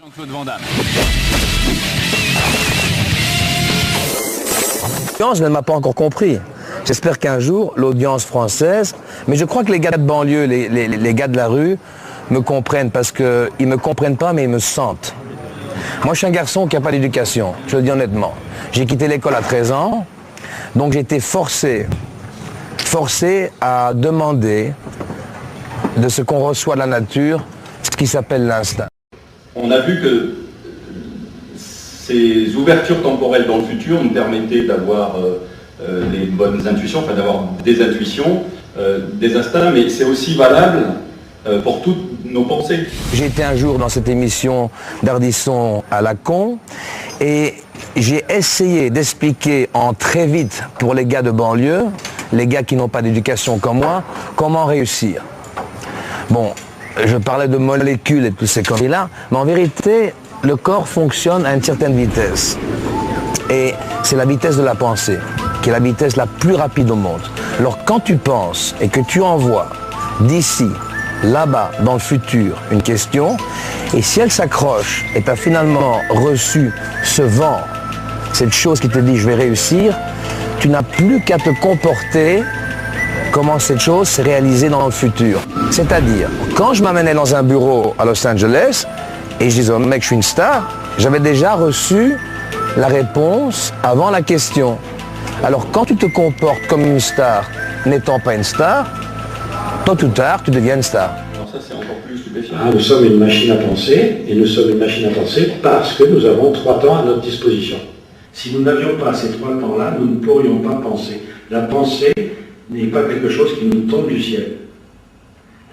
Jean-Claude Van Damme. L'audience ne m'a pas encore compris. J'espère qu'un jour, l'audience française, mais je crois que les gars de banlieue, les gars de la rue, me comprennent parce qu'ils ne me comprennent pas, mais ils me sentent. Moi, je suis un garçon qui n'a pas d'éducation, je le dis honnêtement. J'ai quitté l'école à 13 ans, donc j'ai été forcé à demander de ce qu'on reçoit de la nature, ce qui s'appelle l'instinct. On a vu que ces ouvertures temporelles dans le futur nous permettaient d'avoir les bonnes intuitions, enfin d'avoir des intuitions, des instincts, mais c'est aussi valable pour toutes nos pensées. J'ai été un jour dans cette émission d'Ardisson à la con et j'ai essayé d'expliquer en très vite pour les gars de banlieue, les gars qui n'ont pas d'éducation comme moi, comment réussir. Bon, je parlais de molécules et tous ces conneries-là, mais en vérité, le corps fonctionne à une certaine vitesse. Et c'est la vitesse de la pensée, qui est la vitesse la plus rapide au monde. Alors quand tu penses et que tu envoies d'ici, là-bas, dans le futur, une question, et si elle s'accroche et tu as finalement reçu ce vent, cette chose qui te dit je vais réussir, tu n'as plus qu'à te comporter comment cette chose s'est réalisée dans le futur. C'est-à-dire, quand je m'amenais dans un bureau à Los Angeles, et je disais au mec je suis une star, j'avais déjà reçu la réponse avant la question. Alors quand tu te comportes comme une star, n'étant pas une star, tôt ou tard, tu deviens une star. Alors ça, c'est encore plus stupéfiant. Nous sommes une machine à penser, et nous sommes une machine à penser parce que nous avons 3 temps à notre disposition. Si nous n'avions pas ces 3 temps-là, nous ne pourrions pas penser. La pensée n'est pas quelque chose qui nous tombe du ciel.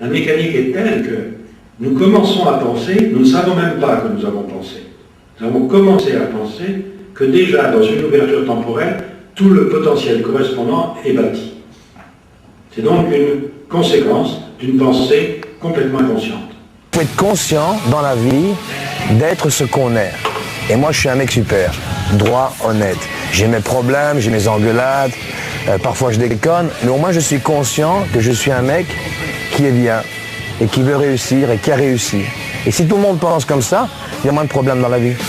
La mécanique est telle que nous commençons à penser, nous ne savons même pas que nous avons pensé. Nous avons commencé à penser que déjà, dans une ouverture temporelle, tout le potentiel correspondant est bâti. C'est donc une conséquence d'une pensée complètement inconsciente. Il faut être conscient dans la vie d'être ce qu'on est. Et moi je suis un mec super, droit, honnête. J'ai mes problèmes, j'ai mes engueulades, parfois je déconne, mais au moins je suis conscient que je suis un mec qui est bien et qui veut réussir et qui a réussi. Et si tout le monde pense comme ça, il y a moins de problèmes dans la vie.